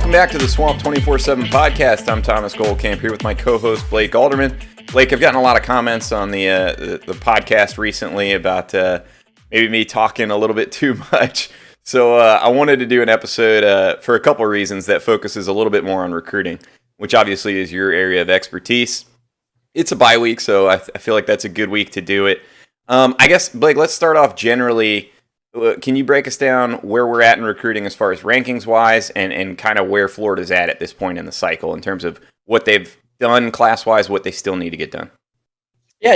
Welcome back to the Swamp 24/7 podcast. I'm Thomas Goldcamp here with my co-host Blake Alderman. Blake, I've gotten a lot of comments on the podcast recently about maybe me talking a little bit too much. So I wanted to do an episode for a couple of reasons that focuses a little bit more on recruiting, which obviously is your area of expertise. It's a bye week, so I feel like that's a good week to do it. I guess, Blake, let's start off generally. Can you break us down where we're at in recruiting as far as rankings-wise and kind of where Florida's at this point in the cycle in terms of what they've done class-wise, what they still need to get done? Yeah,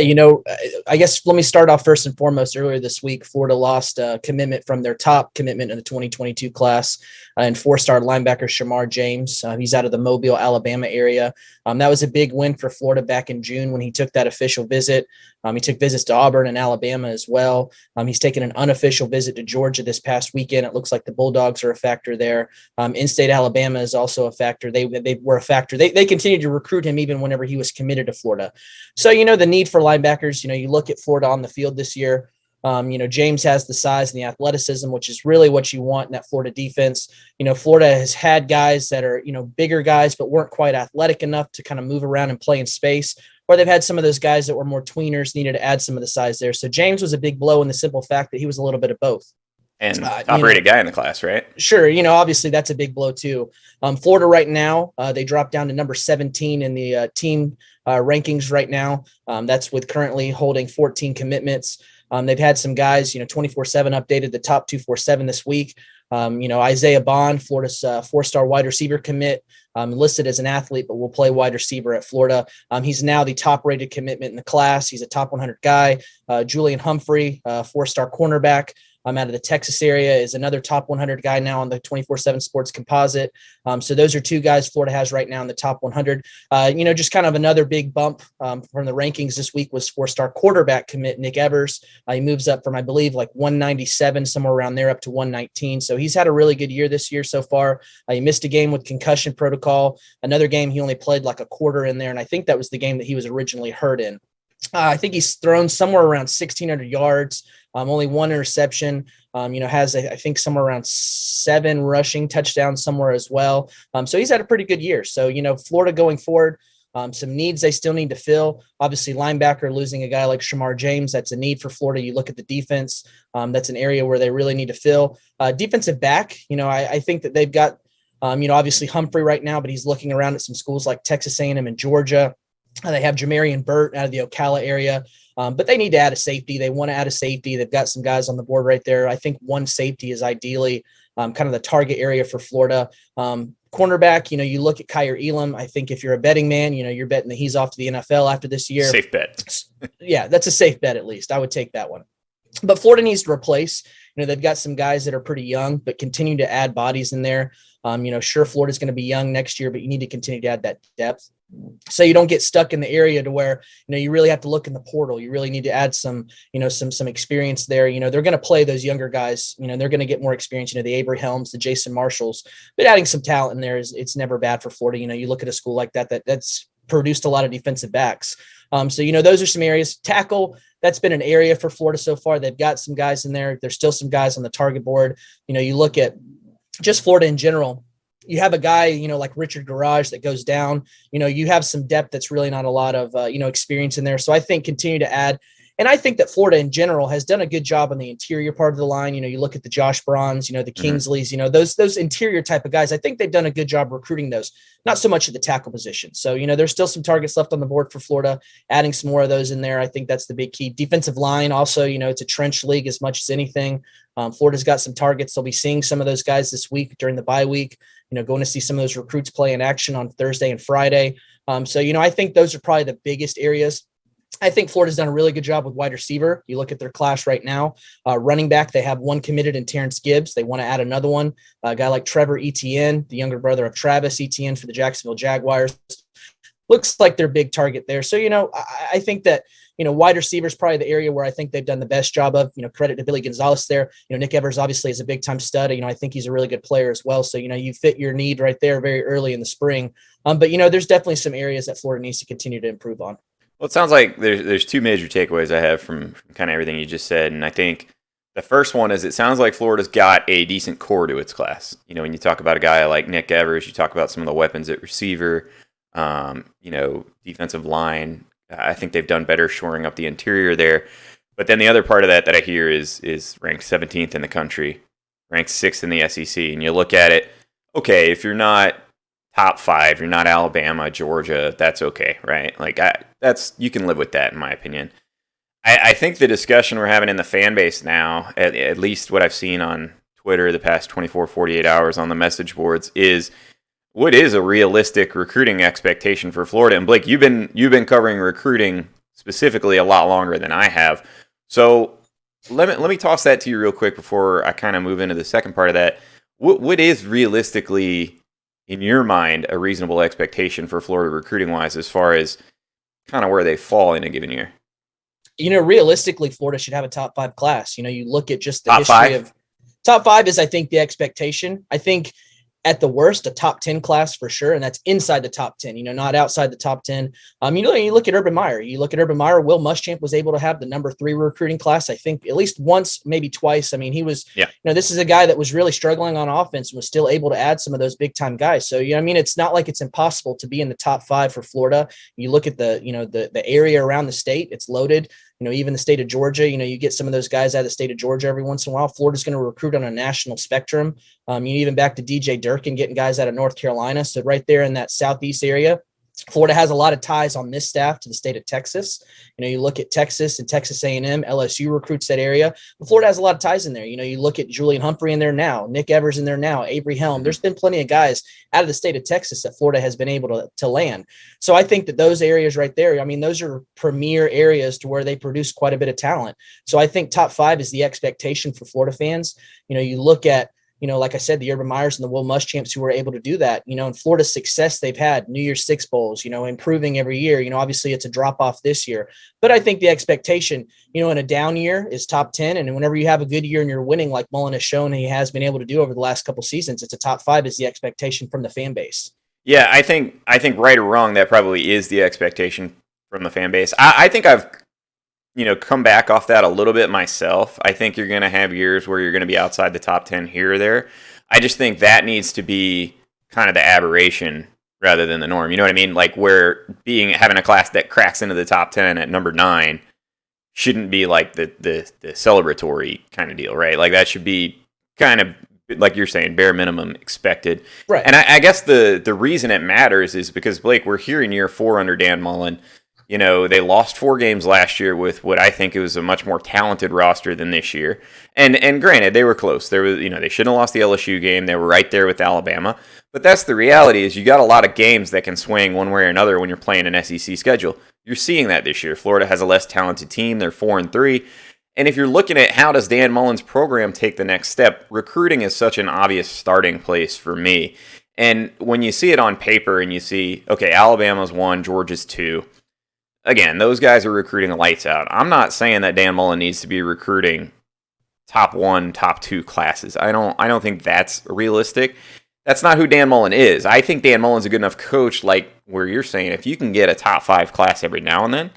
I guess let me start off first and foremost. Earlier this week, Florida lost a commitment from their top commitment in the 2022 class and four-star linebacker Shemar James. He's out of the Mobile, Alabama area. That was a big win for Florida back in June when he took that official visit. He took visits to Auburn and Alabama as well. He's taken an unofficial visit to Georgia this past weekend. It looks like the Bulldogs are a factor there. In-state Alabama is also a factor. They were a factor. They continued to recruit him even whenever he was committed to Florida. So, the need for linebackers, you look at Florida on the field this year. James has the size and the athleticism, which is really what you want in that Florida defense. Florida has had guys that are, bigger guys, but weren't quite athletic enough to kind of move around and play in space. Or they've had some of those guys that were more tweeners, needed to add some of the size there. So James was a big blow in the simple fact that he was a little bit of both. And top-rated guy in the class, right? Sure. Obviously that's a big blow too. Florida right now, they dropped down to number 17 in the team rankings right now. That's with currently holding 14 commitments. They've had some guys, 24/7 updated the top 247 this week. Isaiah Bond, Florida's four-star wide receiver commit, listed as an athlete, but will play wide receiver at Florida. He's now the top-rated commitment in the class. He's a top 100 guy. Julian Humphrey, four-star cornerback, out of the Texas area, is another top 100 guy now on the 24/7 Sports Composite. So those are two guys Florida has right now in the top 100. Just kind of another big bump from the rankings this week was four-star quarterback commit Nick Evers. He moves up from, I believe, like 197, somewhere around there, up to 119. So he's had a really good year this year so far. He missed a game with concussion protocol. Another game he only played like a quarter in there, and I think that was the game that he was originally hurt in. I think he's thrown somewhere around 1,600 yards, only one interception, has, I think, somewhere around 7 rushing touchdowns somewhere as well. So he's had a pretty good year. So, Florida going forward, some needs they still need to fill. Obviously, linebacker, losing a guy like Shemar James, that's a need for Florida. You look at the defense, that's an area where they really need to fill. Defensive back, I think that they've got, obviously Humphrey right now, but he's looking around at some schools like Texas A&M and Georgia. They have Jamarian Burt out of the Ocala area, but they need to add a safety. They want to add a safety. They've got some guys on the board right there. I think one safety is ideally kind of the target area for Florida. Cornerback, you look at Kyer Elam. I think if you're a betting man, you're betting that he's off to the NFL after this year. Safe bet. Yeah, that's a safe bet at least. I would take that one. But Florida needs to replace. They've got some guys that are pretty young, but continue to add bodies in there. Sure, Florida's going to be young next year, but you need to continue to add that depth. So you don't get stuck in the area to where, you really have to look in the portal. You really need to add some experience there. They're going to play those younger guys. They're going to get more experience, the Avery Helms, the Jason Marshalls, but adding some talent in there it's never bad for Florida. You look at a school like that's produced a lot of defensive backs. So, those are some areas. Tackle, that's been an area for Florida so far. They've got some guys in there. There's still some guys on the target board. You look at just Florida in general. You have a guy, like Richard Garage that goes down, you have some depth that's really not a lot of, experience in there. So I think continue to add. And I think that Florida in general has done a good job on the interior part of the line. You look at the Josh Browns, the Kingsleys, those interior type of guys. I think they've done a good job recruiting those, not so much at the tackle position. So, there's still some targets left on the board for Florida, adding some more of those in there. I think that's the big key. Defensive line also, it's a trench league as much as anything. Florida's got some targets. They'll be seeing some of those guys this week during the bye week, going to see some of those recruits play in action on Thursday and Friday. So, I think those are probably the biggest areas. I think Florida's done a really good job with wide receiver. You look at their class right now. Running back, they have one committed in Terrence Gibbs. They want to add another one. A guy like Trevor Etienne, the younger brother of Travis Etienne for the Jacksonville Jaguars. Looks like their big target there. So, I think that, wide receiver is probably the area where I think they've done the best job of, credit to Billy Gonzalez there. Nick Evers obviously is a big time stud. I think he's a really good player as well. So, you fit your need right there very early in the spring. But, there's definitely some areas that Florida needs to continue to improve on. Well, it sounds like there's two major takeaways I have from kind of everything you just said. And I think The first one is it sounds like Florida's got a decent core to its class. When you talk about a guy like Nick Evers, you talk about some of the weapons at receiver, defensive line. I think they've done better shoring up the interior there. But then the other part of that I hear is ranked 17th in the country, ranked 6th in the SEC. And you look at it, okay, if you're not top 5, you're not Alabama, Georgia, that's okay, right? Like you can live with that, in my opinion. I think the discussion we're having in the fan base now, at least what I've seen on Twitter the past 24, 48 hours on the message boards, is what is a realistic recruiting expectation for Florida. And Blake, you've been covering recruiting specifically a lot longer than I have. So let me toss that to you real quick before I kind of move into the second part of that. What is realistically, in your mind, a reasonable expectation for Florida recruiting-wise as far as kind of where they fall in a given year? Realistically, Florida should have a top 5 class. You look at just the top history 5? Of top 5 is, I think, the expectation. I think at the worst, a top 10 class for sure. And that's inside the top 10, not outside the top 10. You look at Urban Meyer, Will Muschamp was able to have the number 3 recruiting class, I think at least once, maybe twice. I mean, he was, this is a guy that was really struggling on offense and was still able to add some of those big time guys. So, it's not like it's impossible to be in the top 5 for Florida. You look at the area around the state, it's loaded. Even the state of Georgia, you get some of those guys out of the state of Georgia every once in a while. Florida's going to recruit on a national spectrum. Even back to DJ Durkin, getting guys out of North Carolina. So right there in that southeast area, Florida has a lot of ties on this staff to the state of Texas. You look at Texas and Texas A&M, LSU recruits that area. But Florida has a lot of ties in there. You look at Julian Humphrey in there now, Nick Evers in there now, Avery Helm. There's been plenty of guys out of the state of Texas that Florida has been able to land. So I think that those areas right there, those are premier areas to where they produce quite a bit of talent. So I think top 5 is the expectation for Florida fans. You look at, like I said, the Urban Meyers and the Will Muschamps who were able to do that, and Florida's success they've had, New Year's Six Bowls, improving every year. Obviously it's a drop off this year, but I think the expectation, in a down year is top 10. And whenever you have a good year and you're winning, like Mullen has shown he has been able to do over the last couple seasons, it's a top 5 is the expectation from the fan base. Yeah, I think right or wrong, that probably is the expectation from the fan base. I think I've come back off that a little bit myself. I think you're going to have years where you're going to be outside the top 10 here or there. I just think that needs to be kind of the aberration rather than the norm. You know what I mean? Like where having a class that cracks into the top 10 at number 9 shouldn't be like the celebratory kind of deal, right? Like that should be kind of, like you're saying, bare minimum expected. Right. And I guess the reason it matters is because, Blake, we're here in year 4 under Dan Mullen. They lost 4 games last year with what I think it was a much more talented roster than this year. And granted, they were close. There was, they shouldn't have lost the LSU game. They were right there with Alabama. But that's the reality is you got a lot of games that can swing one way or another when you're playing an SEC schedule. You're seeing that this year. Florida has a less talented team. They're 4-3. And if you're looking at how does Dan Mullen's program take the next step, recruiting is such an obvious starting place for me. And when you see it on paper and you see, okay, Alabama's 1, Georgia's 2, again, those guys are recruiting lights out. I'm not saying that Dan Mullen needs to be recruiting top 1, top 2 classes. I don't think that's realistic. That's not who Dan Mullen is. I think Dan Mullen's a good enough coach, like where you're saying, if you can get a top 5 class every now and then,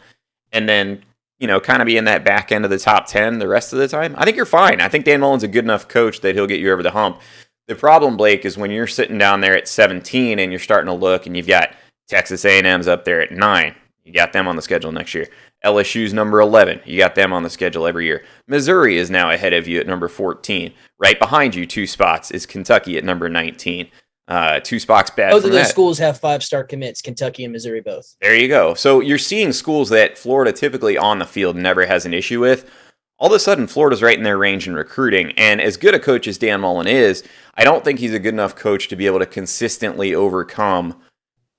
kind of be in that back end of the top 10 the rest of the time, I think you're fine. I think Dan Mullen's a good enough coach that he'll get you over the hump. The problem, Blake, is when you're sitting down there at 17 and you're starting to look and you've got Texas A&M's up there at 9. You got them on the schedule next year. LSU's number 11. You got them on the schedule every year. Missouri is now ahead of you at number 14. Right behind you, 2 spots, is Kentucky at number 19. 2 spots back. Both of those schools have 5-star commits, Kentucky and Missouri both. There you go. So you're seeing schools that Florida typically on the field never has an issue with. All of a sudden, Florida's right in their range in recruiting. And as good a coach as Dan Mullen is, I don't think he's a good enough coach to be able to consistently overcome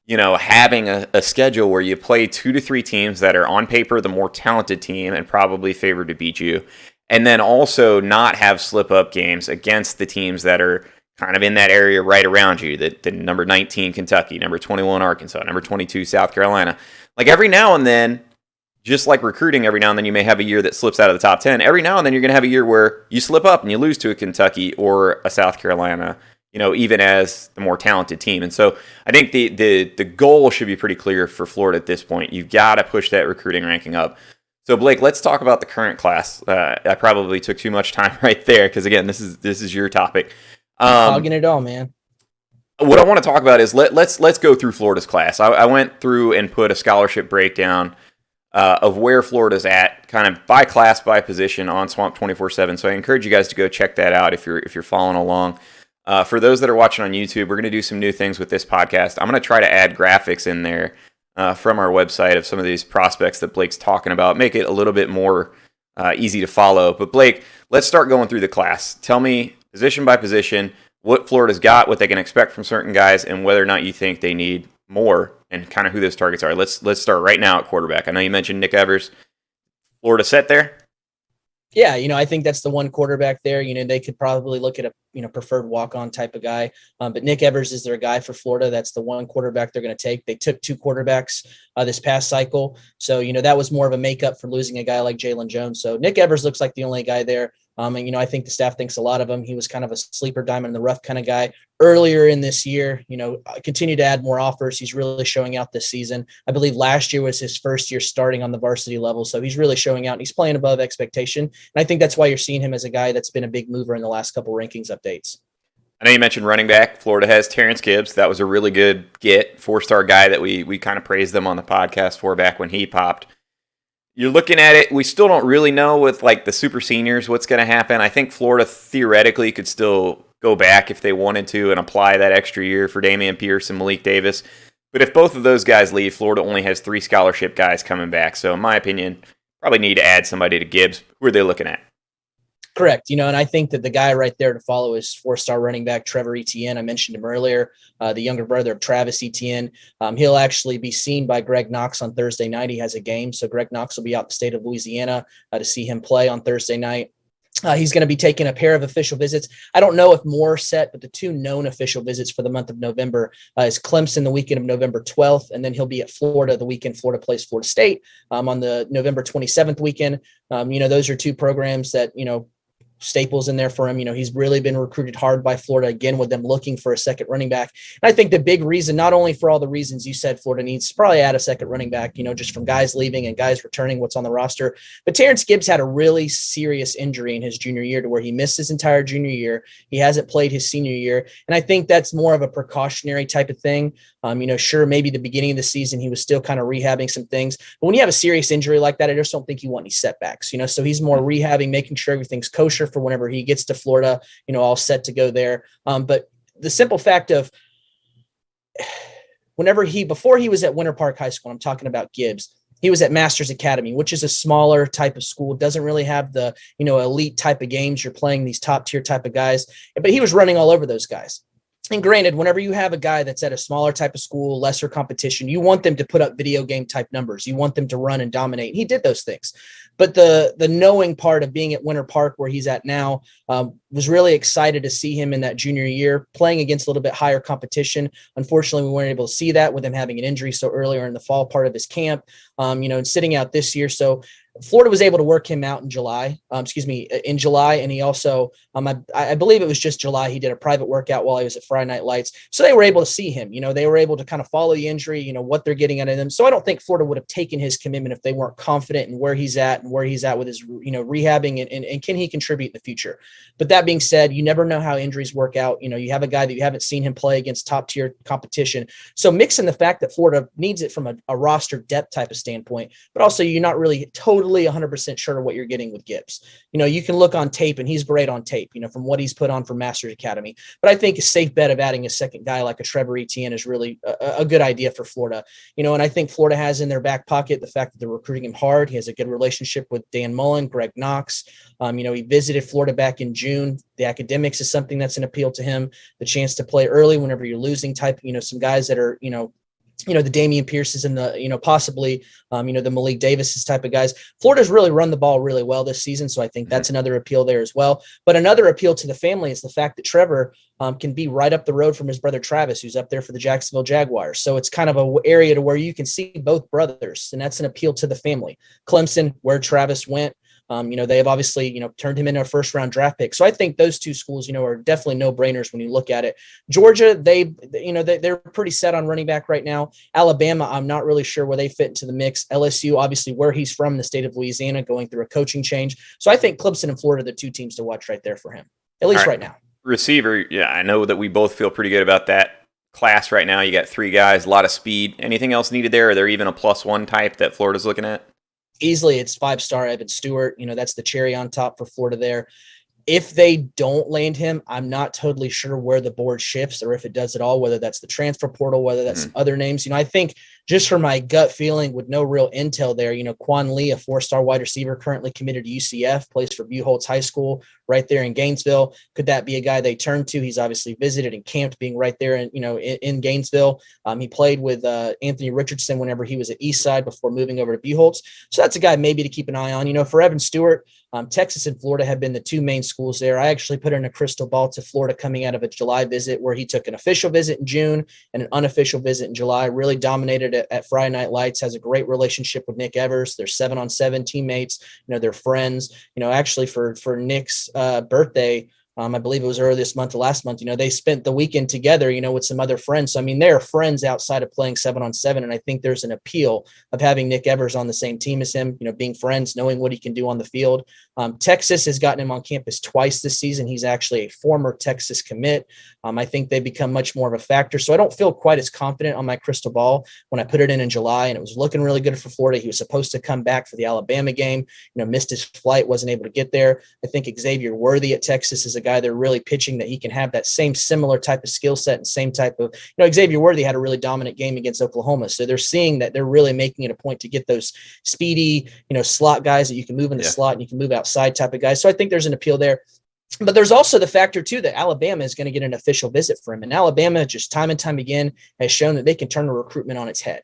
having a schedule where you play 2 to 3 teams that are on paper the more talented team and probably favored to beat you, and then also not have slip-up games against the teams that are kind of in that area right around you, the number 19 Kentucky, number 21 Arkansas, number 22 South Carolina. Like every now and then, just like recruiting, every now and then you may have a year that slips out of the top 10. Every now and then you're going to have a year where you slip up and you lose to a Kentucky or a South Carolina, even as the more talented team. And so I think the goal should be pretty clear for Florida at this point. You've got to push that recruiting ranking up. So Blake, let's talk about the current class. I probably took too much time right there because again, this is your topic. Hogging it all, man. What I want to talk about is let's go through Florida's class. I went through and put a scholarship breakdown of where Florida's at, kind of by class, by position on Swamp 24/7. So I encourage you guys to go check that out if you're following along. For those that are watching on YouTube, we're going to do some new things with this podcast. I'm going to try to add graphics in there from our website of some of these prospects that Blake's talking about, make it a little bit more easy to follow. But Blake, let's start going through the class. Tell me position by position what Florida's got, what they can expect from certain guys, and whether or not you think they need more, and kind of who those targets are. Let's start right now at quarterback. I know you mentioned Nick Evers. Florida set there? Yeah, I think that's the one quarterback there. They could probably look at a preferred walk-on type of guy, but Nick Evers is their guy for Florida. That's the one quarterback they're going to take. They took two quarterbacks this past cycle, so that was more of a makeup for losing a guy like Jalen Jones. So Nick Evers looks like the only guy there. And I think the staff thinks a lot of him. He was kind of a sleeper diamond in the rough kind of guy earlier in this year. Continue to add more offers. He's really showing out this season. I believe last year was his first year starting on the varsity level, so he's really showing out. And he's playing above expectation, and I think that's why you're seeing him as a guy that's been a big mover in the last couple rankings updates. I know you mentioned running back. Florida has Terrence Gibbs. That was a really good get, 4-star guy that we kind of praised them on the podcast for back when he popped. You're looking at it, we still don't really know with like the super seniors what's going to happen. I think Florida theoretically could still go back if they wanted to and apply that extra year for Damian Pierce and Malik Davis. But if both of those guys leave, Florida only has 3 scholarship guys coming back. So in my opinion, probably need to add somebody to Gibbs. Who are they looking at? Correct. And I think that the guy right there to follow is 4-star running back Trevor Etienne. I mentioned him earlier, the younger brother of Travis Etienne. He'll actually be seen by Greg Knox on Thursday night. He has a game, so Greg Knox will be out in the state of Louisiana to see him play on Thursday night. He's going to be taking a pair of official visits. I don't know if more set, but the 2 known official visits for the month of November is Clemson the weekend of November 12th, and then he'll be at Florida the weekend Florida plays Florida State on the November 27th weekend. Those are 2 programs that, staples in there for him. He's really been recruited hard by Florida, again, with them looking for a second running back. And I think the big reason, not only for all the reasons you said Florida needs to probably add a second running back, just from guys leaving and guys returning what's on the roster, but Terrence Gibbs had a really serious injury in his junior year to where he missed his entire junior year. He hasn't played his senior year. And I think that's more of a precautionary type of thing. Sure, maybe the beginning of the season, he was still kind of rehabbing some things, but when you have a serious injury like that, I just don't think you want any setbacks, so he's more rehabbing, making sure everything's kosher for whenever he gets to Florida, all set to go there. But the simple fact of before he was at Winter Park High School, I'm talking about Gibbs, he was at Masters Academy, which is a smaller type of school. It doesn't really have the, elite type of games. You're playing these top tier type of guys, but he was running all over those guys. And granted, whenever you have a guy that's at a smaller type of school, lesser competition, you want them to put up video game type numbers. You want them to run and dominate. He did those things. But the knowing part of being at Winter Park, where he's at now, was really excited to see him in that junior year playing against a little bit higher competition. Unfortunately, we weren't able to see that with him having an injury so earlier in the fall part of his camp, and sitting out this year. So Florida was able to work him out in July. And he also, I believe it was just July, he did a private workout while he was at Friday Night Lights. So they were able to see him. They were able to kind of follow the injury, what they're getting out of them. So I don't think Florida would have taken his commitment if they weren't confident in where he's at and where he's at with his, rehabbing and can he contribute in the future. But that being said, you never know how injuries work out. You have a guy that you haven't seen him play against top tier competition. So mixing the fact that Florida needs it from a roster depth type of standpoint, but also you're not really totally 100% sure of what you're getting with Gibbs. You can look on tape and he's great on tape, from what he's put on for Masters Academy. But I think a safe bet of adding a second guy like a Trevor Etienne is really a good idea for Florida. And I think Florida has in their back pocket the fact that they're recruiting him hard. He has a good relationship with Dan Mullen, Greg Knox. He visited Florida back in June. The academics is something that's an appeal to him. The chance to play early whenever you're losing type, some guys that are, the Damian Pierces and the, possibly, the Malik Davis's type of guys. Florida's really run the ball really well this season. So I think that's another appeal there as well. But another appeal to the family is the fact that Trevor can be right up the road from his brother Travis, who's up there for the Jacksonville Jaguars. So it's kind of an area to where you can see both brothers, and that's an appeal to the family. Clemson, where Travis went, They have obviously, turned him into a first round draft pick. So I think those two schools, are definitely no brainers when you look at it. Georgia, they're pretty set on running back right now. Alabama, I'm not really sure where they fit into the mix. LSU, obviously where he's from, the state of Louisiana, going through a coaching change. So I think Clemson and Florida are the two teams to watch right there for him, at least right now. Receiver, yeah, I know that we both feel pretty good about that class right now. You got 3 guys, a lot of speed. Anything else needed there? Are there even a +1 type that Florida's looking at? Easily, it's 5-star Evan Stewart. That's the cherry on top for Florida there. If they don't land him, I'm not totally sure where the board shifts or if it does at all, whether that's the transfer portal, whether that's some other names. I think just for my gut feeling with no real intel there, Quan Lee, a 4-star wide receiver currently committed to UCF, plays for Buchholz High School right there in Gainesville. Could that be a guy they turn to? He's obviously visited and camped being right there in Gainesville. He played with Anthony Richardson whenever he was at Eastside before moving over to Buchholz. So that's a guy maybe to keep an eye on. For Evan Stewart, Texas and Florida have been the 2 main schools there. I actually put in a crystal ball to Florida coming out of a July visit where he took an official visit in June and an unofficial visit in July, really dominated at Friday Night Lights, has a great relationship with Nick Evers. They're 7-on-7 teammates. They're friends. Actually for Nick's birthday, I believe it was earlier this month or last month, they spent the weekend together, with some other friends. So, they're friends outside of playing 7-on-7. And I think there's an appeal of having Nick Evers on the same team as him, being friends, knowing what he can do on the field. Texas has gotten him on campus twice this season. He's actually a former Texas commit. I think they become much more of a factor. So I don't feel quite as confident on my crystal ball when I put it in July, and it was looking really good for Florida. He was supposed to come back for the Alabama game, missed his flight, wasn't able to get there. I think Xavier Worthy at Texas is a guy they're really pitching that he can have that same similar type of skill set and same type of, Xavier Worthy had a really dominant game against Oklahoma. So they're seeing that they're really making it a point to get those speedy, slot guys that you can move in the slot and you can move outside type of guys. So I think there's an appeal there. But there's also the factor, too, that Alabama is going to get an official visit for him. And Alabama, just time and time again, has shown that they can turn the recruitment on its head.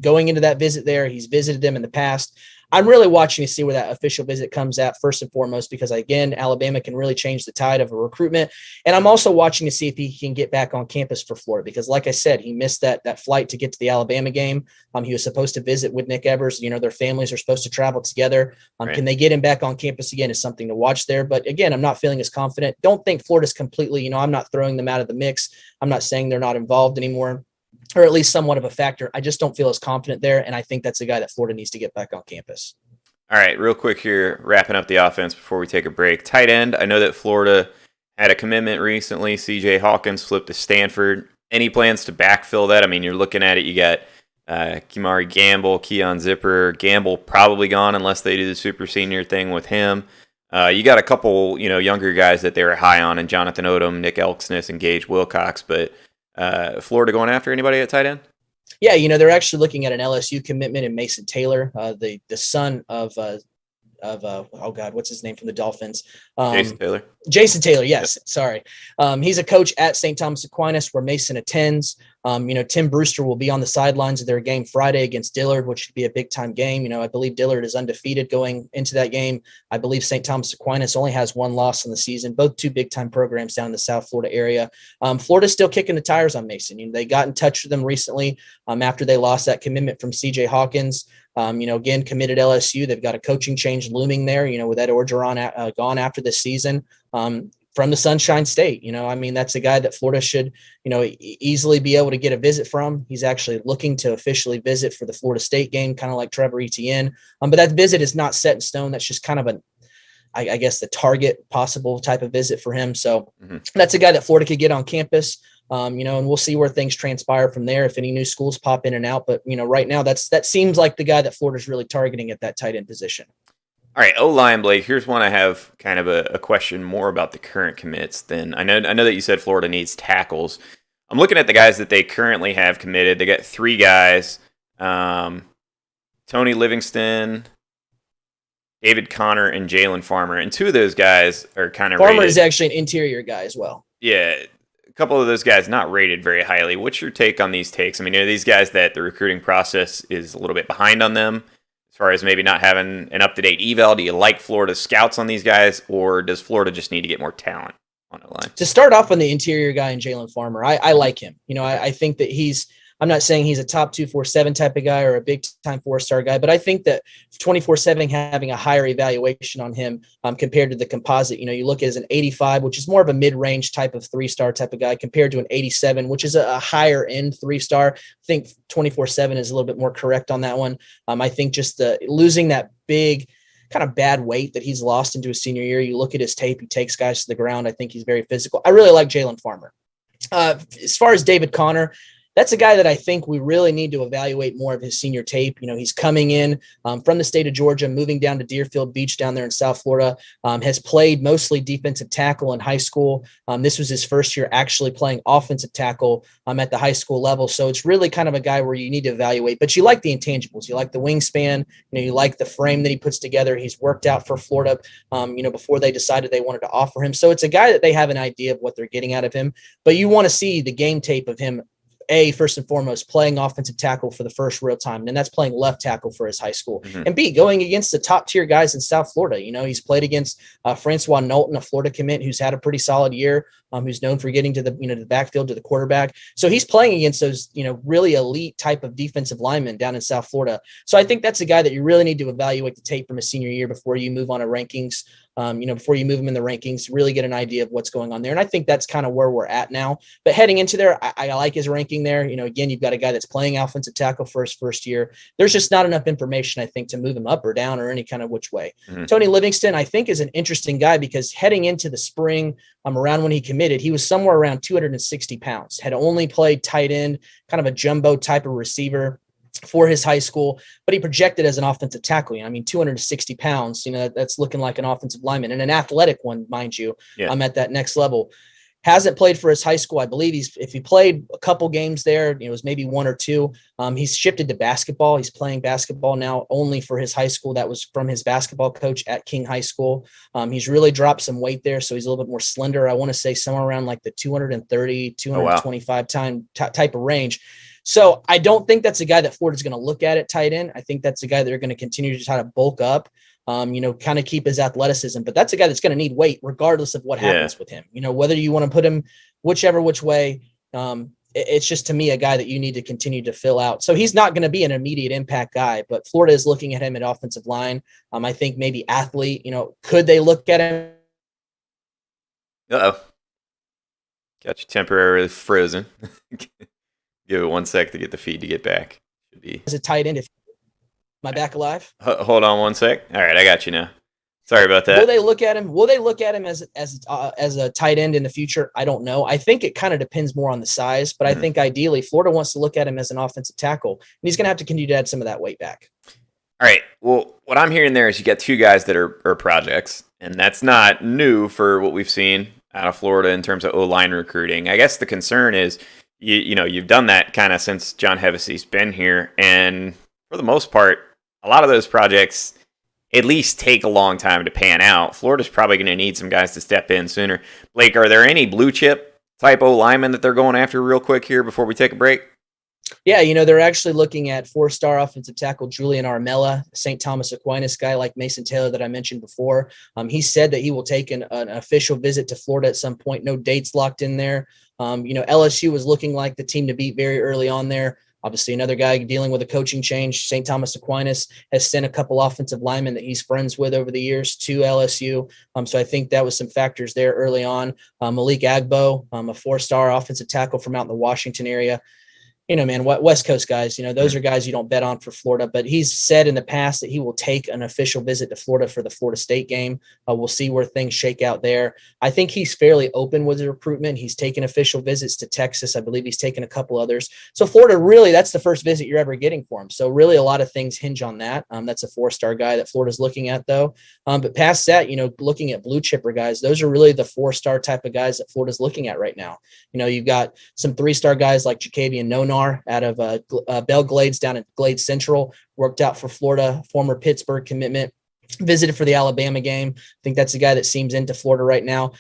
Going into that visit there, he's visited them in the past. I'm really watching to see where that official visit comes at first and foremost, because, again, Alabama can really change the tide of a recruitment. And I'm also watching to see if he can get back on campus for Florida, because, like I said, he missed that flight to get to the Alabama game. He was supposed to visit with Nick Evers. Their families are supposed to travel together. Right. Can they get him back on campus again is something to watch there. But, again, I'm not feeling as confident. Don't think Florida's completely, I'm not throwing them out of the mix. I'm not saying they're not involved anymore, or at least somewhat of a factor. I just don't feel as confident there, and I think that's a guy that Florida needs to get back on campus. All right, real quick here, wrapping up the offense before we take a break. Tight end, I know that Florida had a commitment recently. C.J. Hawkins flipped to Stanford. Any plans to backfill that? You're looking at it. You got Kimari Gamble, Keon Zipper. Gamble probably gone unless they do the super senior thing with him. You got a couple, younger guys that they were high on, and Jonathan Odom, Nick Elksness, and Gage Wilcox. But Florida going after anybody at tight end? Yeah, they're actually looking at an LSU commitment in Mason Taylor, the son of oh God, what's his name from the Dolphins? Jason Taylor, yes. Yep. Sorry. He's a coach at St. Thomas Aquinas where Mason attends. Tim Brewster will be on the sidelines of their game Friday against Dillard, which should be a big time game. I believe Dillard is undefeated going into that game. I believe St. Thomas Aquinas only has 1 loss in the season, both 2 big time programs down in the South Florida area. Florida's still kicking the tires on Mason. They got in touch with them recently after they lost that commitment from CJ Hawkins. Again, committed LSU. They've got a coaching change looming there, with Ed Orgeron gone after this season from the Sunshine State. That's a guy that Florida should, easily be able to get a visit from. He's actually looking to officially visit for the Florida State game, kind of like Trevor Etienne. But that visit is not set in stone. That's just kind of I guess, the target possible type of visit for him. So that's a guy that Florida could get on campus. And we'll see where things transpire from there if any new schools pop in and out. But, right now that seems like the guy that Florida's really targeting at that tight end position. All right, O-line, Blake, here's one I have kind of a question more about the current commits than I know that you said Florida needs tackles. I'm looking at the guys that they currently have committed. They got 3 guys, Tony Livingston, David Connor, and Jalen Farmer. And 2 of those guys are kind of Farmer is actually an interior guy as well. Yeah, a couple of those guys not rated very highly. What's your take on these takes? Are these guys that the recruiting process is a little bit behind on them as far as maybe not having an up-to-date eval? Do you like Florida's scouts on these guys, or does Florida just need to get more talent on the line? To start off on the interior guy and Jalen Farmer, I like him. I think that he's I'm not saying he's a top 247 type of guy or a big time 4-star guy, but I think that 24/7 having a higher evaluation on him compared to the composite, you look at as an 85, which is more of a mid-range type of 3-star type of guy compared to an 87, which is a higher end 3-star. I think 24/7 is a little bit more correct on that one. I think just losing that big kind of bad weight that he's lost into his senior year. You look at his tape, he takes guys to the ground. I think he's very physical. I really like Jalen Farmer. As far as David Connor, that's a guy that I think we really need to evaluate more of his senior tape. He's coming in from the state of Georgia, moving down to Deerfield Beach down there in South Florida, has played mostly defensive tackle in high school. This was his first year actually playing offensive tackle at the high school level. So it's really kind of a guy where you need to evaluate, but you like the intangibles. You like the wingspan, you like the frame that he puts together. He's worked out for Florida, before they decided they wanted to offer him. So it's a guy that they have an idea of what they're getting out of him, but you want to see the game tape of him. First and foremost, playing offensive tackle for the first real time, and that's playing left tackle for his high school. Mm-hmm. And B, going against the top tier guys in South Florida. He's played against Francois Knowlton, a Florida commit who's had a pretty solid year, who's known for getting to the the backfield, to the quarterback. So he's playing against those really elite type of defensive linemen down in South Florida. So I think that's a guy that you really need to evaluate the tape from his senior year before you move on to rankings. Before you move him in the rankings, really get an idea of what's going on there. And I think that's kind of where we're at now. But heading into there, I like his ranking there. Again, you've got a guy that's playing offensive tackle for his first year. There's just not enough information, I think, to move him up or down or any kind of which way. Mm-hmm. Tony Livingston, I think, is an interesting guy because heading into the spring, around when he committed, he was somewhere around 260 pounds, had only played tight end, kind of a jumbo type of receiver for his high school, but he projected as an offensive tackle. 260 pounds, that's looking like an offensive lineman and an athletic one, mind you. Yeah. At that next level. Hasn't played for his high school. I believe if he played a couple games there, it was maybe 1 or 2. He's shifted to basketball. He's playing basketball now only for his high school. That was from his basketball coach at King High School. He's really dropped some weight there, so he's a little bit more slender. I want to say somewhere around like the 230, 225 type of range. So I don't think that's a guy that Florida's going to look at tight end. I think that's a guy that they're going to continue to try to bulk up, kind of keep his athleticism. But that's a guy that's going to need weight regardless of what happens with him. Whether you want to put him which way, it's just, to me, a guy that you need to continue to fill out. So he's not going to be an immediate impact guy, but Florida is looking at him at offensive line. I think maybe athlete, could they look at him? Uh-oh. Got you temporarily frozen. Give it 1 sec to get the feed to get back. Should be as a tight end. If my back alive? Hold on 1 sec. All right, I got you now. Sorry about that. Will they look at him as a tight end in the future? I don't know. I think it kind of depends more on the size, but I think ideally Florida wants to look at him as an offensive tackle, and he's going to have to continue to add some of that weight back. All right. Well, what I'm hearing there is you got 2 guys that are projects, and that's not new for what we've seen out of Florida in terms of O-line recruiting. I guess the concern is, you've done that kind of since John Hevesey's been here, and for the most part, a lot of those projects at least take a long time to pan out. Florida's probably going to need some guys to step in sooner. Blake, are there any blue chip type O linemen that they're going after real quick here before we take a break? Yeah, they're actually looking at 4-star offensive tackle Julian Armella, St. Thomas Aquinas guy like Mason Taylor that I mentioned before. He said that he will take an official visit to Florida at some point. No dates locked in there. LSU was looking like the team to beat very early on there. Obviously, another guy dealing with a coaching change. St. Thomas Aquinas has sent a couple offensive linemen that he's friends with over the years to LSU. So I think that was some factors there early on. Malik Agbo, a 4-star offensive tackle from out in the Washington area. West Coast guys, those are guys you don't bet on for Florida, but he's said in the past that he will take an official visit to Florida for the Florida State game. We'll see where things shake out there. I think he's fairly open with his recruitment. He's taken official visits to Texas. I believe he's taken a couple others. So Florida, really, that's the first visit you're ever getting for him. So really a lot of things hinge on that. That's a 4-star guy that Florida's looking at though. But past that, looking at blue chipper guys, those are really the 4-star type of guys that Florida's looking at right now. You've got some 3-star guys like Jacavian Nonar out of Bell Glades down at Glades Central, worked out for Florida, former Pittsburgh commitment. visited for the Alabama game. I think that's the guy that seems into Florida right now.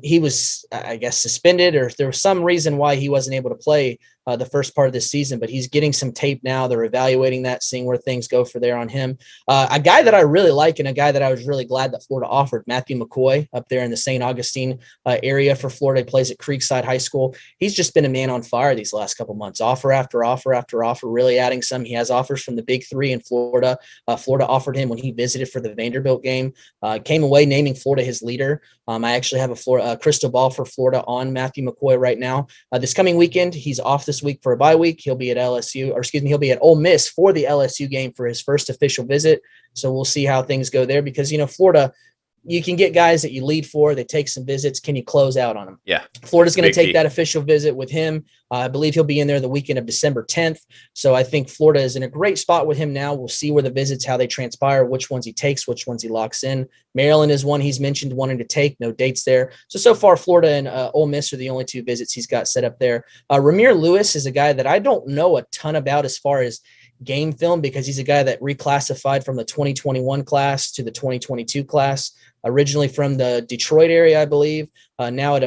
He was, I guess, suspended, or there was some reason why he wasn't able to play the first part of this season, but he's getting some tape now. They're evaluating that, seeing where things go for there on him. A guy that I really like, and a guy that I was really glad that Florida offered, Matthew McCoy, up there in the St. Augustine area for Florida. He plays at Creekside High School. He's just been a man on fire these last couple months, offer after offer after offer, really adding some. He has offers from the Big Three in Florida. Florida offered him when he visited for the Vanderbilt game, came away naming Florida his leader. I actually have a crystal ball for Florida on Matthew McCoy right now. This coming weekend, he's off this week for a bye week. He'll be at he'll be at Ole Miss for the LSU game for his first official visit. So we'll see how things go there, because, Florida, you can get guys that you lead for. They take some visits. Can you close out on them? Yeah. Florida's going to take that official visit with him. I believe he'll be in there the weekend of December 10th. So I think Florida is in a great spot with him now. We'll see where the visits, how they transpire, which ones he takes, which ones he locks in. Maryland is one he's mentioned wanting to take. No dates there. So far, Florida and Ole Miss are the only two visits he's got set up there. Ramir Lewis is a guy that I don't know a ton about as far as game film, because he's a guy that reclassified from the 2021 class to the 2022 class, originally from the Detroit area, I believe, now at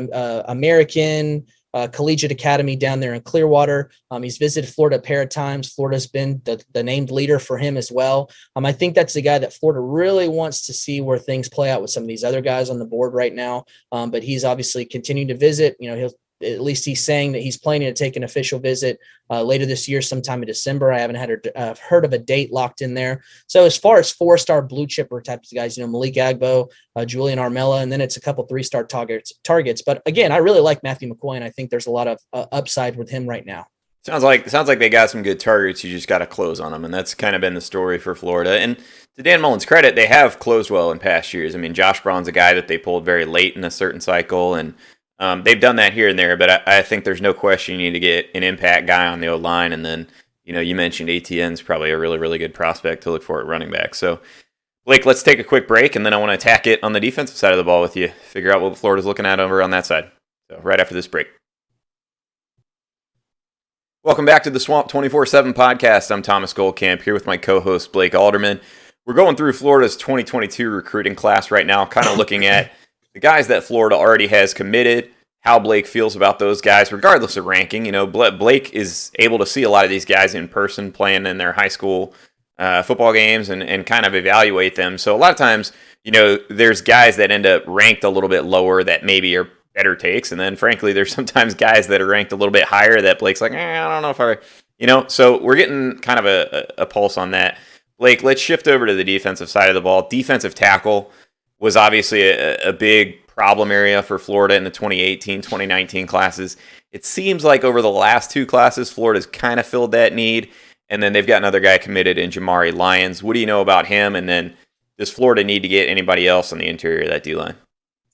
American Collegiate Academy down there in Clearwater. He's visited Florida a pair of times. Florida's been the named leader for him as well. I think that's the guy that Florida really wants to see where things play out with some of these other guys on the board right now. But he's obviously continuing to visit. At least he's saying that he's planning to take an official visit later this year, sometime in December. I haven't heard of a date locked in there. So as far as 4-star blue chipper types of guys, Malik Agbo, Julian Armella, and then it's a couple 3-star targets. But again, I really like Matthew McCoy, and I think there's a lot of upside with him right now. Sounds like they got some good targets. You just got to close on them, and that's kind of been the story for Florida. And to Dan Mullen's credit, they have closed well in past years. I mean, Josh Braun's a guy that they pulled very late in a certain cycle, and they've done that here and there, but I think there's no question you need to get an impact guy on the O-line. And then, you mentioned ATN's probably a really, really good prospect to look for at running back. So, Blake, let's take a quick break, and then I want to attack it on the defensive side of the ball with you, figure out what Florida's looking at over on that side. So, right after this break. Welcome back to the Swamp 24/7 podcast. I'm Thomas Goldkamp here with my co-host, Blake Alderman. We're going through Florida's 2022 recruiting class right now, kind of looking at the guys that Florida already has committed, how Blake feels about those guys, regardless of ranking. Blake is able to see a lot of these guys in person playing in their high school football games and kind of evaluate them. So a lot of times, there's guys that end up ranked a little bit lower that maybe are better takes. And then, frankly, there's sometimes guys that are ranked a little bit higher that Blake's like, I don't know if so we're getting kind of a pulse on that. Blake, let's shift over to the defensive side of the ball. Defensive tackle was obviously a big problem area for Florida in the 2018, 2019 classes. It seems like over the last two classes, Florida's kind of filled that need, and then they've got another guy committed in Jamari Lyons. What do you know about him, and then does Florida need to get anybody else on the interior of that D-line?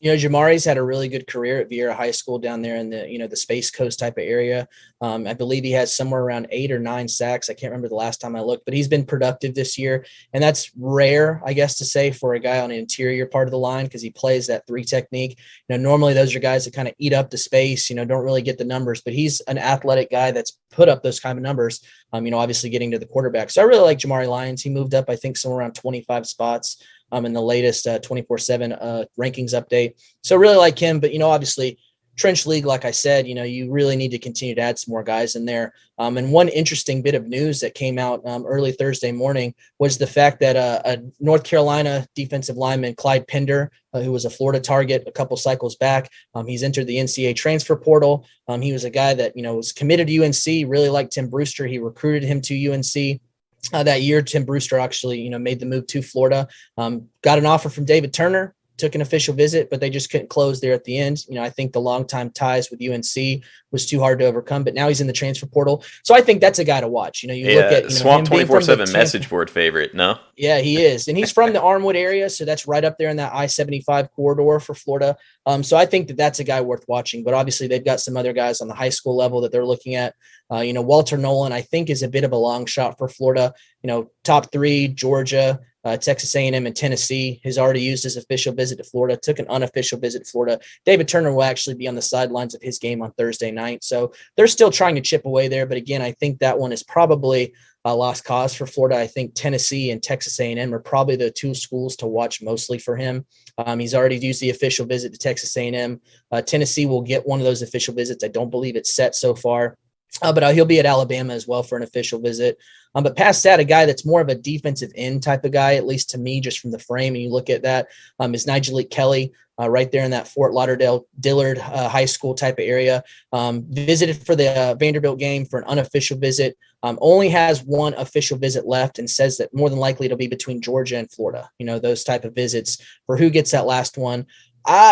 Jamari's had a really good career at Vieira High School down there in the Space Coast type of area. I believe he has somewhere around 8 or 9 sacks. I can't remember the last time I looked, but he's been productive this year. And that's rare, I guess, to say for a guy on the interior part of the line, because he plays that 3 technique. Normally those are guys that kind of eat up the space, don't really get the numbers, but he's an athletic guy that's put up those kind of numbers, obviously getting to the quarterback. So I really like Jamari Lyons. He moved up, I think, somewhere around 25 spots in the latest 24/7 rankings update. So really like him, but, obviously trench league, like I said, you really need to continue to add some more guys in there. And one interesting bit of news that came out early Thursday morning was the fact that a North Carolina defensive lineman, Clyde Pender, who was a Florida target a couple cycles back, he's entered the NCAA transfer portal. He was a guy that, was committed to UNC, really liked Tim Brewster. He recruited him to UNC. That year, Tim Brewster actually, made the move to Florida, got an offer from David Turner, took an official visit, but they just couldn't close there at the end. I think the longtime ties with UNC was too hard to overcome, but now he's in the transfer portal. So I think that's a guy to watch. Look at Swamp 24/7 message board favorite. No? Yeah, he is. And he's from the Armwood area. So that's right up there in that I-75 corridor for Florida. So I think that's a guy worth watching, but obviously they've got some other guys on the high school level that they're looking at. Walter Nolan, I think, is a bit of a long shot for Florida, top 3, Georgia, Texas A&M and Tennessee has already used his official visit to Florida, took an unofficial visit to Florida. David Turner will actually be on the sidelines of his game on Thursday night. So they're still trying to chip away there. But again, I think that one is probably a lost cause for Florida. I think Tennessee and Texas A&M are probably the two schools to watch mostly for him. He's already used the official visit to Texas A&M. Tennessee will get one of those official visits. I don't believe it's set so far. But he'll be at Alabama as well for an official visit. But past that, a guy that's more of a defensive end type of guy, at least to me, just from the frame, and you look at that, is Nigel Kelly, right there in that Fort Lauderdale Dillard High School type of area. Visited for the Vanderbilt game for an unofficial visit. Only has one official visit left, and says that more than likely it'll be between Georgia and Florida. Those type of visits for who gets that last one.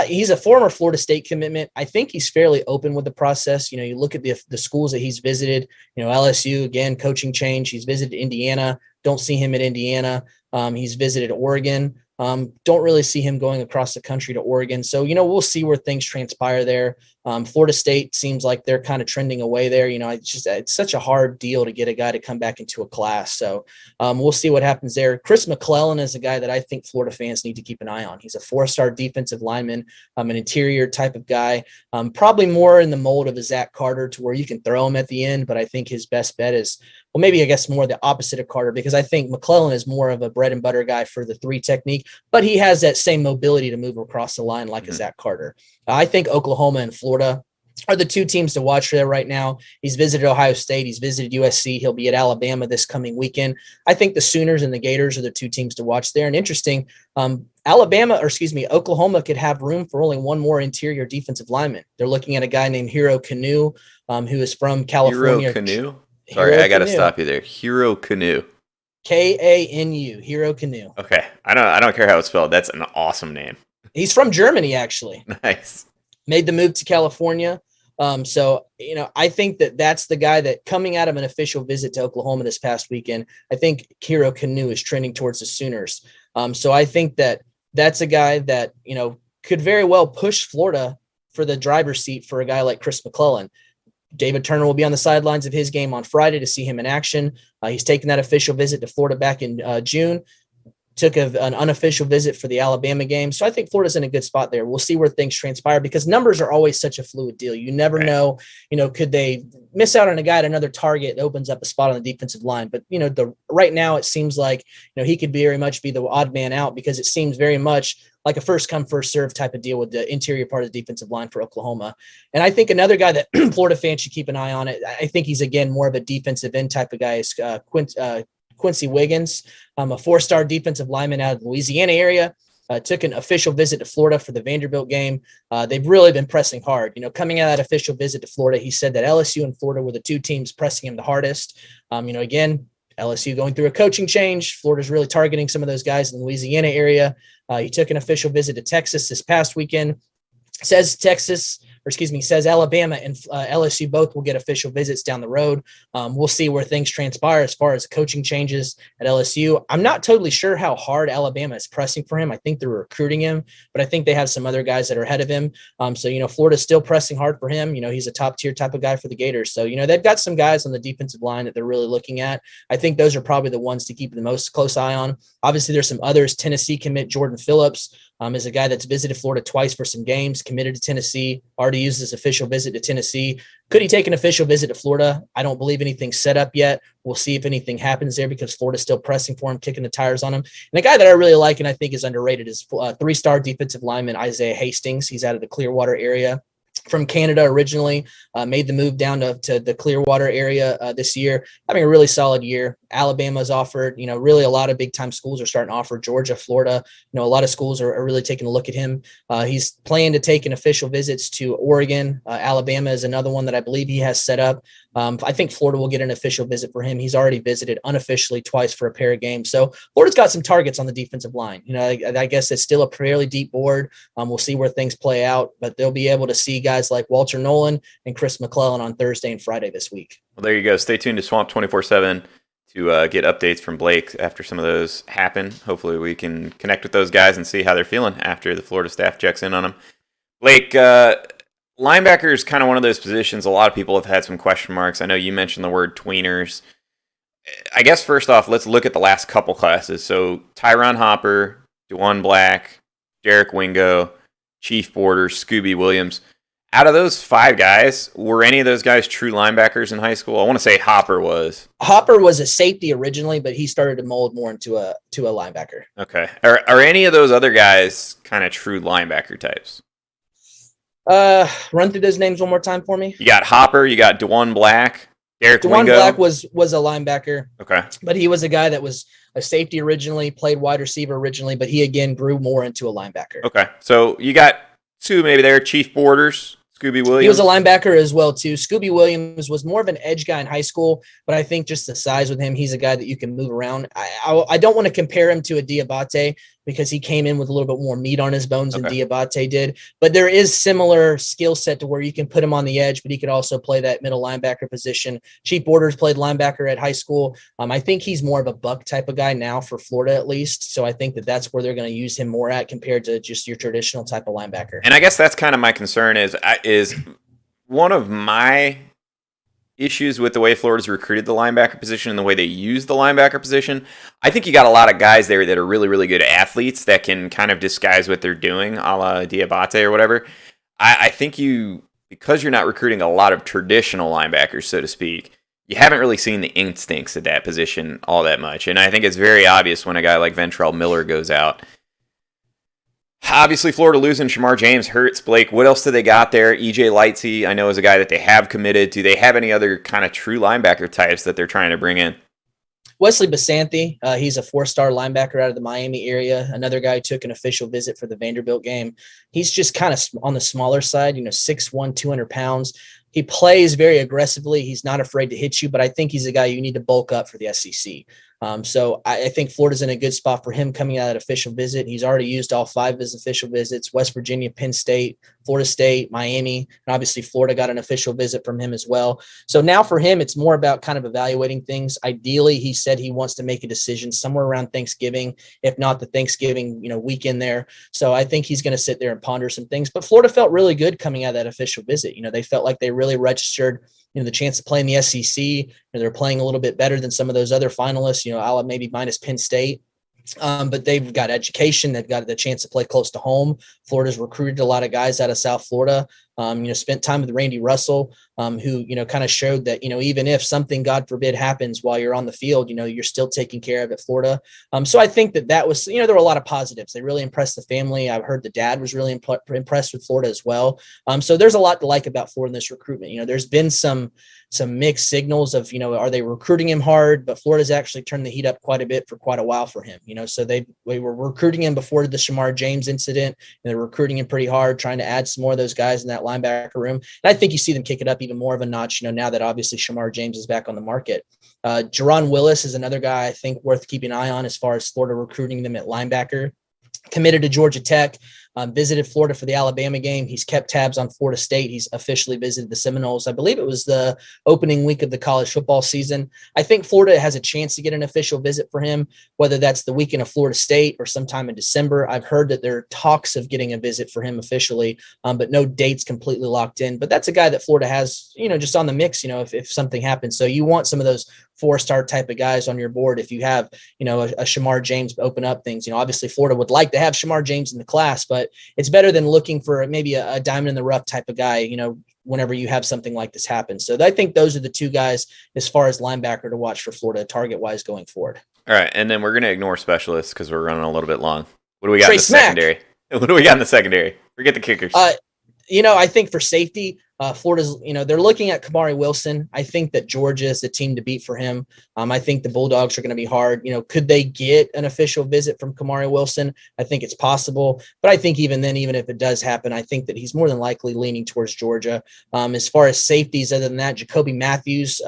He's a former Florida State commitment. I think he's fairly open with the process. You look at the schools that he's visited, LSU, again, coaching change. He's visited Indiana. Don't see him at Indiana. He's visited Oregon. Don't really see him going across the country to Oregon. So, we'll see where things transpire there. Florida State seems like they're kind of trending away there. It's such a hard deal to get a guy to come back into a class. So we'll see what happens there. Chris McClellan is a guy that I think Florida fans need to keep an eye on. He's a 4-star defensive lineman, an interior type of guy, probably more in the mold of a Zach Carter to where you can throw him at the end. But I think his best bet is, well, maybe I guess more the opposite of Carter, because I think McClellan is more of a bread and butter guy for the 3 technique, but he has that same mobility to move across the line like a Zach Carter. I think Oklahoma and Florida are the 2 teams to watch there right now. He's visited Ohio State. He's visited USC. He'll be at Alabama this coming weekend. I think the Sooners and the Gators are the 2 teams to watch there. And interesting, Oklahoma could have room for only one more interior defensive lineman. They're looking at a guy named Hero Kanu, who is from California. Hero Kanu? Sorry, I got to stop you there. Hero Kanu. Kanu, Hero Kanu. Okay. I don't care how it's spelled. That's an awesome name. He's from Germany, actually. Nice. Made the move to California. So, I think that's the guy that coming out of an official visit to Oklahoma this past weekend, I think Hero Kanu is trending towards the Sooners. So I think that's a guy that, could very well push Florida for the driver's seat for a guy like Chris McClellan. David Turner will be on the sidelines of his game on Friday to see him in action. He's taken that official visit to Florida back in June. Took an unofficial visit for the Alabama game. So I think Florida's in a good spot there. We'll see where things transpire, because numbers are always such a fluid deal. You never know, could they miss out on a guy at another target that opens up a spot on the defensive line? But, right now it seems like, he could very much be the odd man out, because it seems very much like a first come, first serve type of deal with the interior part of the defensive line for Oklahoma. And I think another guy that Florida fans should keep an eye on it. I think he's, again, more of a defensive end type of guy, is Quincy Wiggins, a 4-star defensive lineman out of the Louisiana area. Took an official visit to Florida for the Vanderbilt game. They've really been pressing hard. Coming out of that official visit to Florida, he said that LSU and Florida were the 2 teams pressing him the hardest. Again, LSU going through a coaching change. Florida's really targeting some of those guys in the Louisiana area. He took an official visit to Texas this past weekend. Says Alabama and LSU both will get official visits down the road. We'll see where things transpire as far as coaching changes at LSU. I'm not totally sure how hard Alabama is pressing for him. I think they're recruiting him, but I think they have some other guys that are ahead of him. So, Florida's still pressing hard for him. He's a top tier type of guy for the Gators. So, they've got some guys on the defensive line that they're really looking at. I think those are probably the ones to keep the most close eye on. Obviously, there's some others. Tennessee commit Jordan Phillips is a guy that's visited Florida twice for some games, committed to Tennessee, already used his official visit to Tennessee. Could he take an official visit to Florida? I don't believe anything's set up yet. We'll see if anything happens there, because Florida's still pressing for him, kicking the tires on him. And a guy that I really like and I think is underrated is 3-star defensive lineman Isaiah Hastings. He's out of the Clearwater area. From Canada originally, made the move down to the Clearwater area this year, having a really solid year. Alabama's offered, really a lot of big time schools are starting to offer. Georgia, Florida, a lot of schools are really taking a look at him. He's planning to take an official visits to Oregon. Alabama is another one that I believe he has set up. I think Florida will get an official visit for him. He's already visited unofficially twice for a pair of games. So Florida's got some targets on the defensive line. I guess it's still a fairly deep board. We'll see where things play out, but they'll be able to see guys like Walter Nolan and Chris McClellan on Thursday and Friday this week. Well, there you go. Stay tuned to Swamp 24/7 to get updates from Blake after some of those happen. Hopefully we can connect with those guys and see how they're feeling after the Florida staff checks in on them. Blake, linebacker is kind of one of those positions a lot of people have had some question marks. I know you mentioned the word tweeners. I guess first off, let's look at the last couple classes. So Tyron Hopper, DeJuan Black, Derek Wingo, Chief Borders, Scooby Williams. Out of those 5 guys, were any of those guys true linebackers in high school? I want to say Hopper was. Hopper was a safety originally, but he started to mold more into a linebacker. Okay. Are any of those other guys kind of true linebacker types? Run through those names one more time for me. You got Hopper, you got DeJuan Black, Derek Wingo. DeJuan Black was a linebacker. Okay. But he was a guy that was a safety originally, played wide receiver originally, but he again grew more into a linebacker. Okay. So you got 2 maybe there, Chief Borders, Scooby Williams. He was a linebacker as well, too. Scooby Williams was more of an edge guy in high school, but I think just the size with him, he's a guy that you can move around. I don't want to compare him to a Diabate because he came in with a little bit more meat on his bones than Diabate did. But there is similar skill set to where you can put him on the edge, but he could also play that middle linebacker position. Chief Borders played linebacker at high school. I think he's more of a buck type of guy now for Florida at least. So I think that that's where they're going to use him more at compared to just your traditional type of linebacker. And I guess that's kind of my concern is one of my issues with the way Florida's recruited the linebacker position and the way they use the linebacker position. I think you got a lot of guys there that are really, really good athletes that can kind of disguise what they're doing, a la Diabate or whatever. I think because you're not recruiting a lot of traditional linebackers, so to speak, you haven't really seen the instincts at that position all that much. And I think it's very obvious when a guy like Ventrell Miller goes out. Obviously, Florida losing Shemar James hurts. Blake, what else do they got there? EJ Lightsey, I know, is a guy that they have committed. Do they have any other kind of true linebacker types that they're trying to bring in? Wesley Basanthe, he's a 4-star linebacker out of the Miami area. Another guy who took an official visit for the Vanderbilt game. He's just kind of on the smaller side, 6'1", 200 pounds. He plays very aggressively. He's not afraid to hit you, but I think he's a guy you need to bulk up for the SEC. So I think Florida's in a good spot for him coming out of that official visit. He's already used all 5 of his official visits: West Virginia, Penn State, Florida State, Miami, and obviously Florida got an official visit from him as well. So now for him, it's more about kind of evaluating things. Ideally, he said he wants to make a decision somewhere around Thanksgiving, if not the Thanksgiving, weekend there. So I think he's going to sit there and ponder some things. But Florida felt really good coming out of that official visit. They felt like they really registered the chance to play in the SEC. They're playing a little bit better than some of those other finalists, I'll maybe minus Penn State. But they've got education. They've got the chance to play close to home. Florida's recruited a lot of guys out of South Florida. Spent time with Randy Russell, who, kind of showed that, even if something, God forbid, happens while you're on the field, you're still taking care of it, Florida. So I think that was, there were a lot of positives. They really impressed the family. I've heard the dad was really impressed with Florida as well. So there's a lot to like about Florida in this recruitment. There's been some mixed signals of, are they recruiting him hard? But Florida's actually turned the heat up quite a bit for quite a while for him. So they were recruiting him before the Shemar James incident, and they're recruiting him pretty hard, trying to add some more of those guys in that linebacker room. And I think you see them kick it up even more of a notch, now that obviously Shemar James is back on the market. Jerron Willis is another guy I think worth keeping an eye on as far as Florida recruiting them at linebacker. Committed to Georgia Tech, visited Florida for the Alabama game. He's kept tabs on Florida State. He's officially visited the Seminoles. I believe it was the opening week of the college football season. I think Florida has a chance to get an official visit for him, whether that's the weekend of Florida State or sometime in December. I've heard that there are talks of getting a visit for him officially, but no dates completely locked in. But that's a guy that Florida has, just on the mix, if something happens. So you want some of those 4-star type of guys on your board. If you have, a Shemar James open up things, obviously Florida would like to have Shemar James in the class, but it's better than looking for maybe a diamond in the rough type of guy, whenever you have something like this happen. So I think those are the 2 guys as far as linebacker to watch for Florida target wise going forward. All right. And then we're going to ignore specialists because we're running a little bit long. What do we got Trey in the Smack. secondary? What do we got in the secondary? Forget the kickers. I think for safety, Florida's, they're looking at Kamari Wilson. I think that Georgia is the team to beat for him. I think the Bulldogs are going to be hard. Could they get an official visit from Kamari Wilson? I think it's possible. But I think even then, even if it does happen, I think that he's more than likely leaning towards Georgia. As far as safeties, other than that, Jacoby Matthews,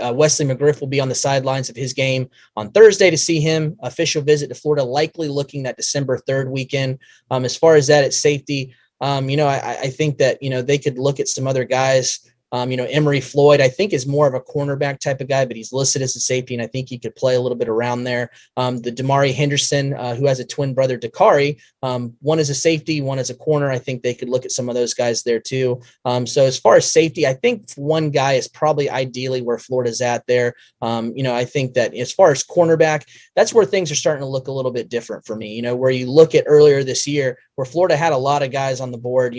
Wesley McGriff will be on the sidelines of his game on Thursday to see him. Official visit to Florida, likely looking that December 3rd weekend. As far as that at safety, I think that, they could look at some other guys Emery Floyd, I think, is more of a cornerback type of guy, but he's listed as a safety, and I think he could play a little bit around there. The Damari Henderson, who has a twin brother, Dakari, one is a safety, one is a corner. I think they could look at some of those guys there too. So as far as safety, I think one guy is probably ideally where Florida's at there. I think that as far as cornerback, that's where things are starting to look a little bit different for me. Where you look at earlier this year, where Florida had a lot of guys on the board,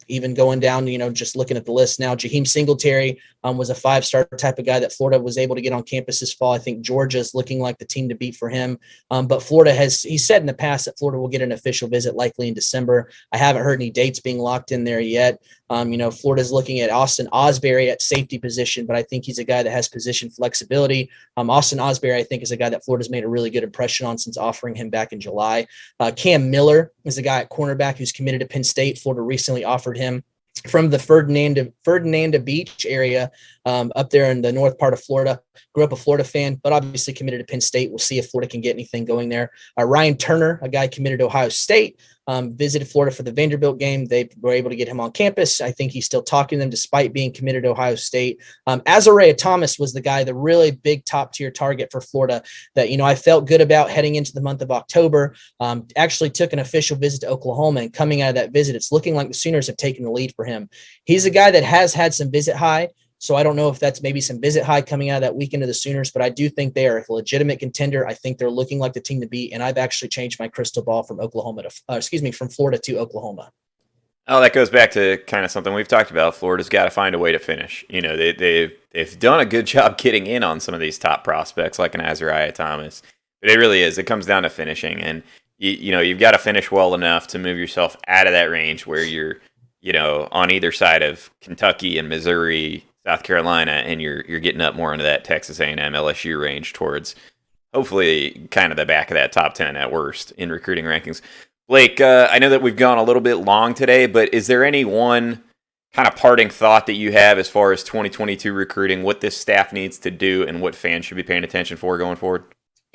even going down, just looking at the list now, Jaheim Singletary was a 5-star type of guy that Florida was able to get on campus this fall. I think Georgia's looking like the team to beat for him. But Florida he said in the past that Florida will get an official visit likely in December. I haven't heard any dates being locked in there yet. Florida's looking at Austin Osbury at safety position, but I think he's a guy that has position flexibility. Austin Osbury, I think, is a guy that Florida's made a really good impression on since offering him back in July. Cam Miller is a guy at cornerback who's committed to Penn State. Florida recently offered him from the Ferdinand Beach area up there in the north part of Florida. Grew up a Florida fan, but obviously committed to Penn State. We'll see if Florida can get anything going there. Ryan Turner, a guy committed to Ohio State, visited Florida for the Vanderbilt game. They were able to get him on campus. I think he's still talking to them despite being committed to Ohio State. Azariah Thomas was the guy, the really big top-tier target for Florida that, I felt good about heading into the month of October. Actually took an official visit to Oklahoma, and coming out of that visit, it's looking like the Sooners have taken the lead for him. He's a guy that has had some visit high. So I don't know if that's maybe some visit high coming out of that weekend of the Sooners, but I do think they are a legitimate contender. I think they're looking like the team to beat, and I've actually changed my crystal ball from from Florida to Oklahoma. Oh, that goes back to kind of something we've talked about. Florida's got to find a way to finish. They've done a good job getting in on some of these top prospects like an Azariah Thomas, but it really is. It comes down to finishing, and you've got to finish well enough to move yourself out of that range where you're on either side of Kentucky and Missouri, South Carolina, and you're getting up more into that Texas A&M, LSU range towards hopefully kind of the back of that top 10 at worst in recruiting rankings. Blake, I know that we've gone a little bit long today, but is there any one kind of parting thought that you have as far as 2022 recruiting, what this staff needs to do and what fans should be paying attention for going forward?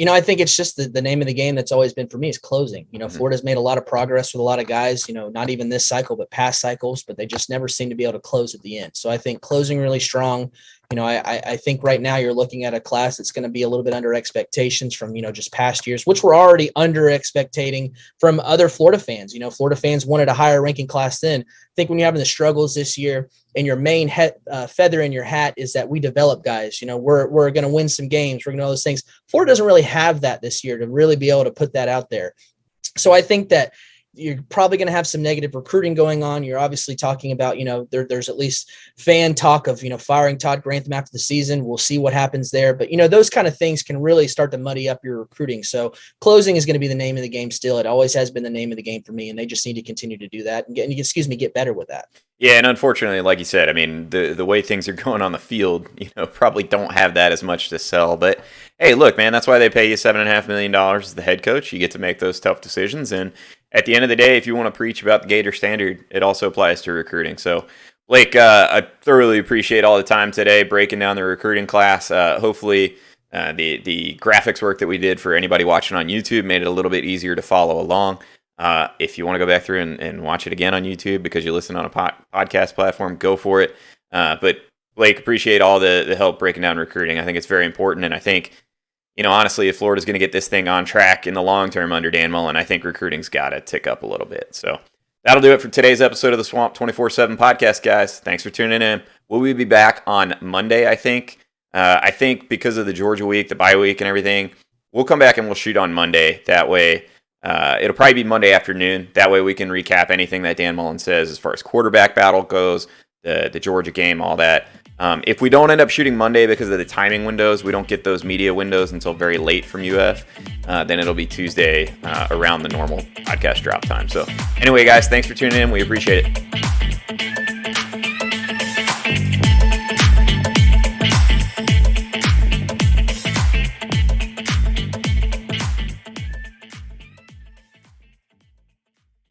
I think it's just the name of the game that's always been for me is closing. Florida's made a lot of progress with a lot of guys, not even this cycle, but past cycles, but they just never seem to be able to close at the end. So I think closing really strong. I think right now you're looking at a class that's going to be a little bit under expectations from, just past years, which we're already under expecting from other Florida fans. Florida fans wanted a higher ranking class then. I think when you're having the struggles this year and your main feather in your hat is that we develop guys, we're going to win some games. We're going to do all those things. Florida doesn't really have that this year to really be able to put that out there. So I think that you're probably going to have some negative recruiting going on. You're obviously talking about, there's at least fan talk of, firing Todd Grantham after the season. We'll see what happens there. But, those kind of things can really start to muddy up your recruiting. So closing is going to be the name of the game still. It always has been the name of the game for me, and they just need to continue to do that and get better with that. Yeah, and unfortunately, like you said, I mean, the way things are going on the field, probably don't have that as much to sell. But, hey, look, man, that's why they pay you $7.5 million as the head coach. You get to make those tough decisions. And at the end of the day, if you want to preach about the Gator standard, it also applies to recruiting. So, Blake, I thoroughly appreciate all the time today breaking down the recruiting class. Hopefully, the graphics work that we did for anybody watching on YouTube made it a little bit easier to follow along. If you want to go back through and watch it again on YouTube because you listen on a podcast platform, go for it. But Blake, appreciate all the help breaking down recruiting. I think it's very important. And I think, honestly, if Florida's going to get this thing on track in the long term under Dan Mullen, I think recruiting's got to tick up a little bit. So that'll do it for today's episode of the Swamp 24/7 podcast, guys. Thanks for tuning in. We'll be back on Monday, I think. I think because of the Georgia week, the bye week and everything, we'll come back and we'll shoot on Monday. That way, it'll probably be Monday afternoon. That way we can recap anything that Dan Mullen says as far as quarterback battle goes, the Georgia game, all that. If we don't end up shooting Monday because of the timing windows, we don't get those media windows until very late from UF, then it'll be Tuesday around the normal podcast drop time. So anyway, guys, thanks for tuning in. We appreciate it.